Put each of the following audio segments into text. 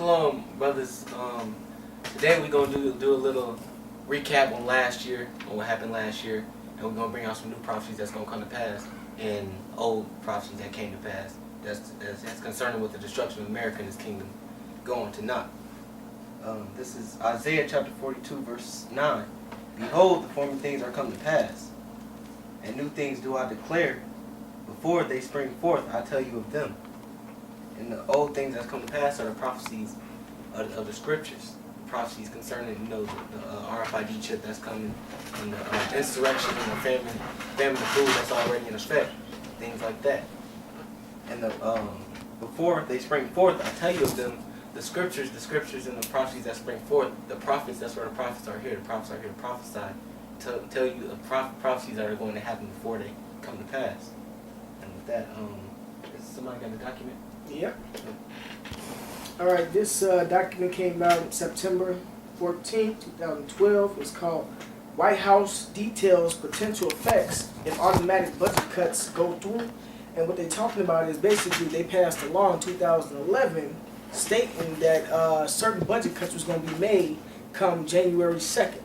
Shalom, brothers. Today we're gonna do a little recap on last year, on what happened last year, and we're gonna bring out some new prophecies that's gonna come to pass, and old prophecies that came to pass. That's concerning with the destruction of America and His kingdom going to naught. This is Isaiah chapter 42, verse 9. Behold, the former things are come to pass, and new things do I declare. Before they spring forth, I tell you of them. And the old things that come to pass are the prophecies of the scriptures. Prophecies concerning, the RFID chip that's coming, and the insurrection and the famine of food that's already in effect, things like that. And before they spring forth, I tell you of them. The scriptures and the prophecies that spring forth, the prophets, that's where the prophets are here. The prophets are here to prophesy, tell you the prophecies that are going to happen before they come to pass. And with that, is somebody got a document? Yep. Alright, this document came out September 14, 2012. It's called White House Details Potential Effects If Automatic Budget Cuts Go Through. And what they're talking about is basically they passed a law in 2011 stating that certain budget cuts was going to be made come January 2nd.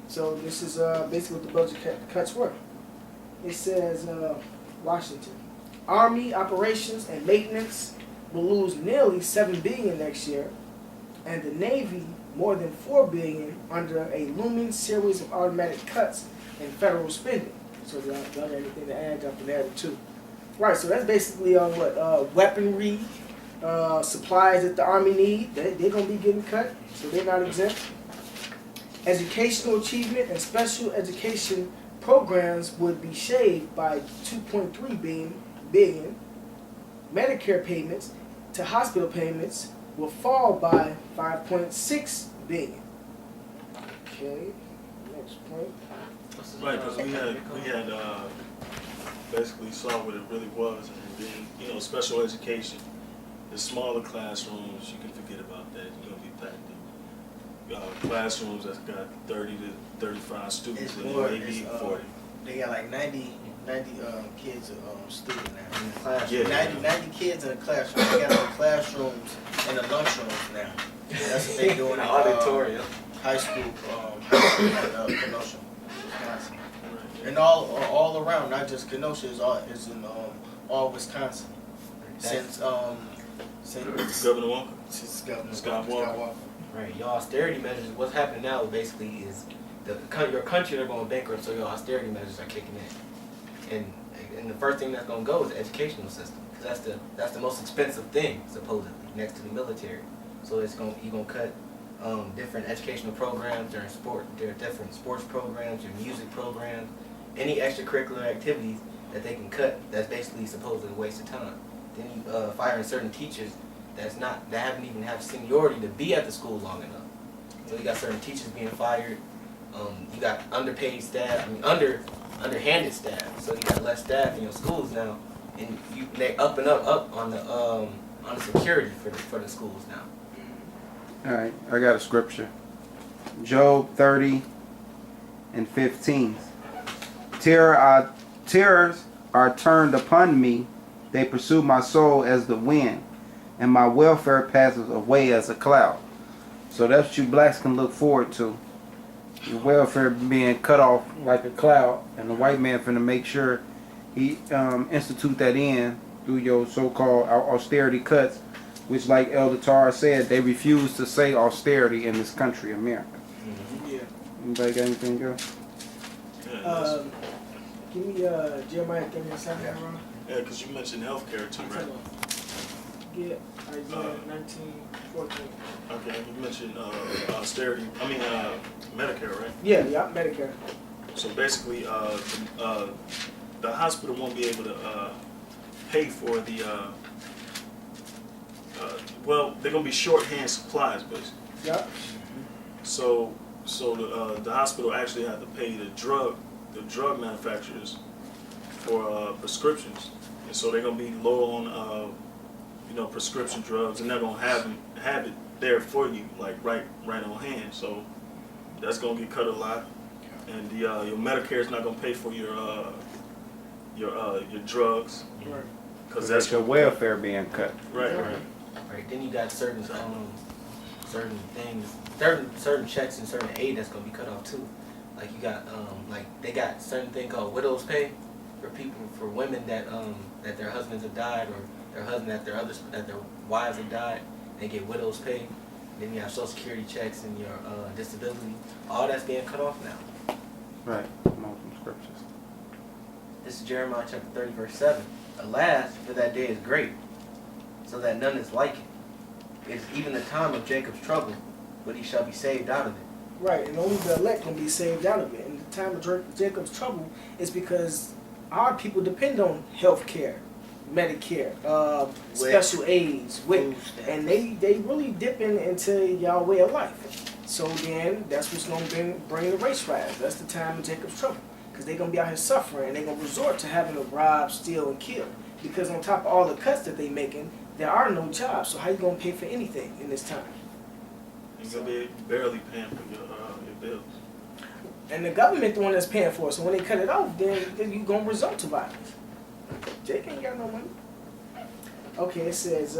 So this is basically what the budget cuts were. It says Washington. Army operations and maintenance will lose nearly $7 billion next year, and the Navy more than $4 billion under a looming series of automatic cuts in federal spending. So y'all got anything to add after that too? Right. So that's basically on what weaponry, supplies that the Army need. They're gonna be getting cut, so they're not exempt. Educational achievement and special education programs would be shaved by $2.3 billion. Medicare payments to hospital payments will fall by $5.6 billion. Okay, next point. Right, because we had basically saw what it really was, and then special education, the smaller classrooms, you can forget about that. You're gonna be packed in classrooms that's got 30 to 35 students, and maybe 40. They got like 90 kids a student now. In the class. Yeah. 90 kids in a classroom. They got the classrooms and the lunchrooms now. That's what they do in the auditorium. high school Kenosha, Wisconsin. And all around, not just Kenosha, is in all Wisconsin. Since Governor Walker. Since Governor Scott Walker. Right. Your austerity measures. What's happening now basically is your country are going bankrupt, so your austerity measures are kicking in. And the first thing that's going to go is the educational system, because that's the most expensive thing supposedly next to the military. So you're going to cut different educational programs during sport. There are different sports programs, your music programs, any extracurricular activities that they can cut. That's basically supposedly a waste of time. Then you firing certain teachers that haven't even have seniority to be at the school long enough. So you got certain teachers being fired. You got underpaid staff. Underhanded staff. So you got less staff in your schools now, and they up on the security for the schools now. All right, I got a scripture. Job 30 and 15. Terrors are turned upon me. They pursue my soul as the wind, and my welfare passes away as a cloud. So that's what you blacks can look forward to. Your welfare being cut off like a cloud, and the white man finna make sure he institute that in through your so-called austerity cuts, which, like Elder Tar said, they refuse to say austerity in this country, America. Yeah. Anybody got anything else? Give me Jeremiah 37, bro. Yeah, because you mentioned healthcare too, right? Yeah, Isaiah 19:14. Okay, you mentioned austerity. Medicare, right? Yeah, Medicare. So basically, the hospital won't be able to pay for the. They're gonna be short-hand supplies, basically. Yep. So the hospital actually have to pay the drug manufacturers for prescriptions, and so they're gonna be low on prescription drugs, and they're gonna have it there for you, like right on hand. So that's gonna get cut a lot, and your Medicare is not gonna pay for your drugs, Right. because That's that's your welfare being cut. right. right? Then you got certain things, certain checks and certain aid that's gonna be cut off too. Like you got like they got certain thing called widow's pay for people, for women that their husbands have died, or their husband that their wives have died. They get widow's pay. Then you have Social Security checks and your disability. All that's being cut off now. Right. Multiple scriptures. This is Jeremiah chapter 30, verse 7. Alas, for that day is great, so that none is like it. It is even the time of Jacob's trouble, but he shall be saved out of it. Right, and only the elect can be saved out of it. And the time of Jacob's trouble is because our people depend on health care, Medicare, special aids, WIC, and they really dipping into y'all way of life. So then that's what's going to bring the race rise. That's the time of Jacob's trouble, because they're going to be out here suffering, and they're going to resort to having to rob, steal, and kill. Because on top of all the cuts that they making, there are no jobs. So how you going to pay for anything in this time? You're going to be barely paying for your bills. And the government the one that's paying for it. So when they cut it off, then you're going to resort to violence. Jake ain't got no money. Okay, it says,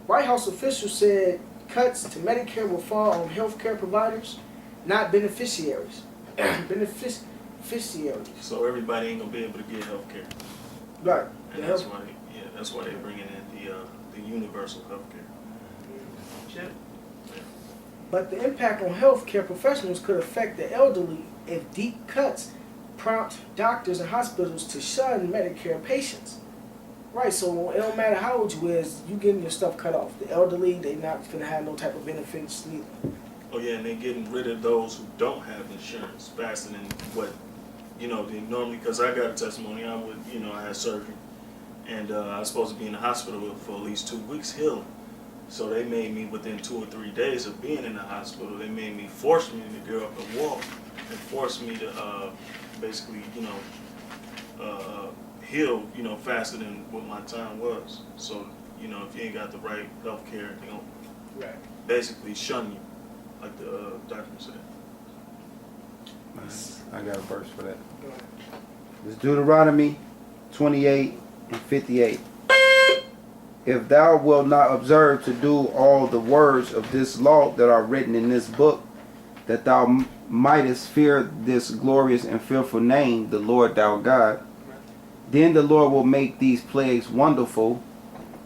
White House officials said cuts to Medicare will fall on healthcare providers, not beneficiaries. Beneficiaries. So everybody ain't going to be able to get health care. Right. And that's why they're bringing in the universal health care. Chip. But the impact on healthcare professionals could affect the elderly if deep cuts prompt doctors and hospitals to shun Medicare patients. Right, so it don't matter how old you is, you getting your stuff cut off. The elderly, they not gonna have no type of benefits neither. Oh yeah, and they're getting rid of those who don't have insurance faster than what, they normally, because I got a testimony, I had surgery, and I was supposed to be in the hospital for at least 2 weeks healing. So they made me, within 2 or 3 days of being in the hospital, they forced me to get up and walk, and forced me to basically, heal, faster than what my time was. So, if you ain't got the right health care, they're going to basically shun you, like the document said. I got a verse for that. It's Deuteronomy 28 and 58. If thou wilt not observe to do all the words of this law that are written in this book, that thou mightest fear this glorious and fearful name, the Lord thou God, then the Lord will make these plagues wonderful,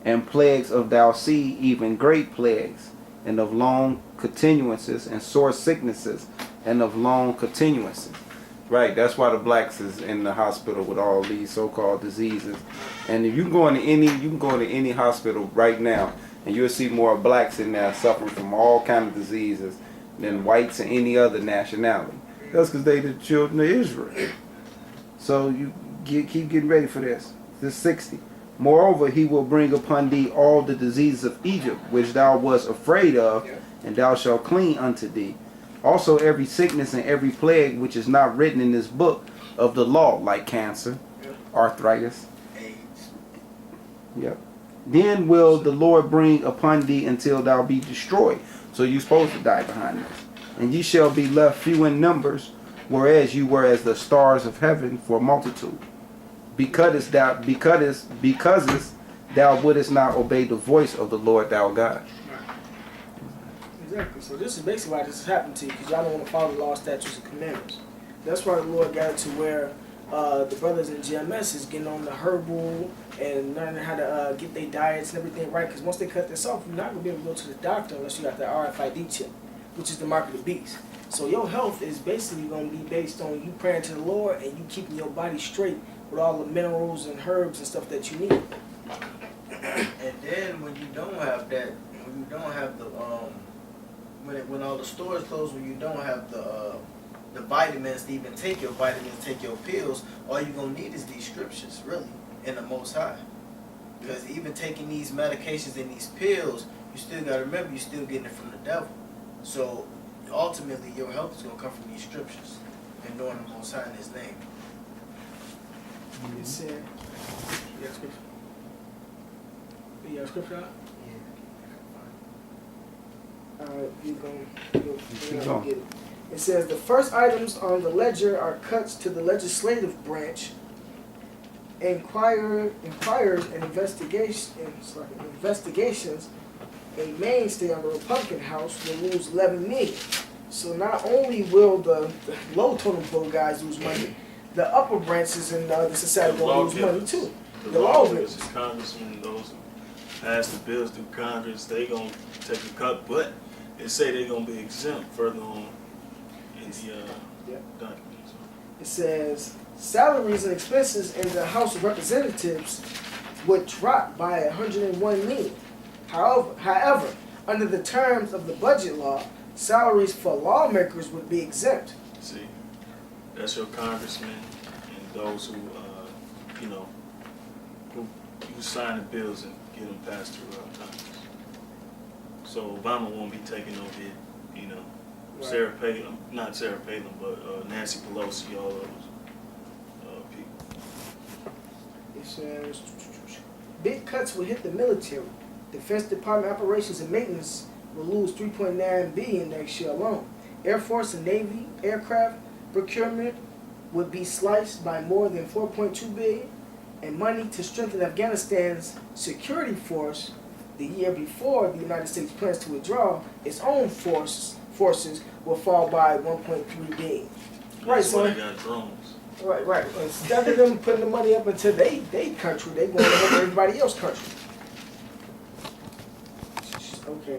and plagues of thou seed, even great plagues, and of long continuances, and sore sicknesses, and of long continuances. Right, that's why the blacks is in the hospital with all these so-called diseases. And if you can go into any hospital right now, and you'll see more blacks in there suffering from all kind of diseases than whites and any other nationality. That's because they the children of Israel. So you keep getting ready for this. This 60. Moreover, he will bring upon thee all the diseases of Egypt, which thou wast afraid of, and thou shalt clean unto thee. Also every sickness and every plague which is not written in this book of the law, like cancer, arthritis, AIDS. Yep. Then will the Lord bring upon thee until thou be destroyed. So you're supposed to die behind this. And ye shall be left few in numbers, whereas you were as the stars of heaven for multitude. Because thou wouldest not obey the voice of the Lord thou God. Exactly. So this is basically why this has happened to you, because y'all don't want to follow the law, statutes, and commandments. That's why the Lord got it to where the brothers in GMS is getting on the herbal and learning how to get their diets and everything right. Because once they cut this off, you're not going to be able to go to the doctor unless you got the RFID chip, which is the mark of the beast. So your health is basically going to be based on you praying to the Lord and you keeping your body straight with all the minerals and herbs and stuff that you need. And then when you don't have that, when you don't have the when all the stores close, when you don't have the vitamins to even take your vitamins, take your pills, all you're gonna need is these scriptures, really, in the Most High. Because even taking these medications and these pills, you still gotta remember you're still getting it from the devil. So ultimately, your health is gonna come from these scriptures and knowing the Most High in His name. It said, you got scripture? You got scripture out? Alright, you're gonna get it. It says the first items on the ledger are cuts to the legislative branch inquires and investigations, a mainstay of the Republican House will lose $11 million. So not only will the low totem pole guys lose money, the upper branches in the society will lose money too. The lawmakers, the congressmen, those who pass the bills through Congress, they gonna take a cut, but they say they're gonna be exempt further on in the documents. It says salaries and expenses in the House of Representatives would drop by $101 million. However, under the terms of the budget law, salaries for lawmakers would be exempt. See, that's your congressmen and those who, who sign the bills and get them passed through Congress. So Obama won't be taking no hit, Right. Sarah Palin, not Sarah Palin, but Nancy Pelosi, all those people. It says big cuts will hit the military. Defense Department operations and maintenance will lose $3.9 billion next year alone. Air Force and Navy aircraft procurement would be sliced by more than $4.2 billion, and money to strengthen Afghanistan's security force the year before the United States plans to withdraw its own forces will fall by $1.3 billion. Right, That's why so they got drones. right. Instead of them putting the money up into they country, they going to help everybody else country. Okay.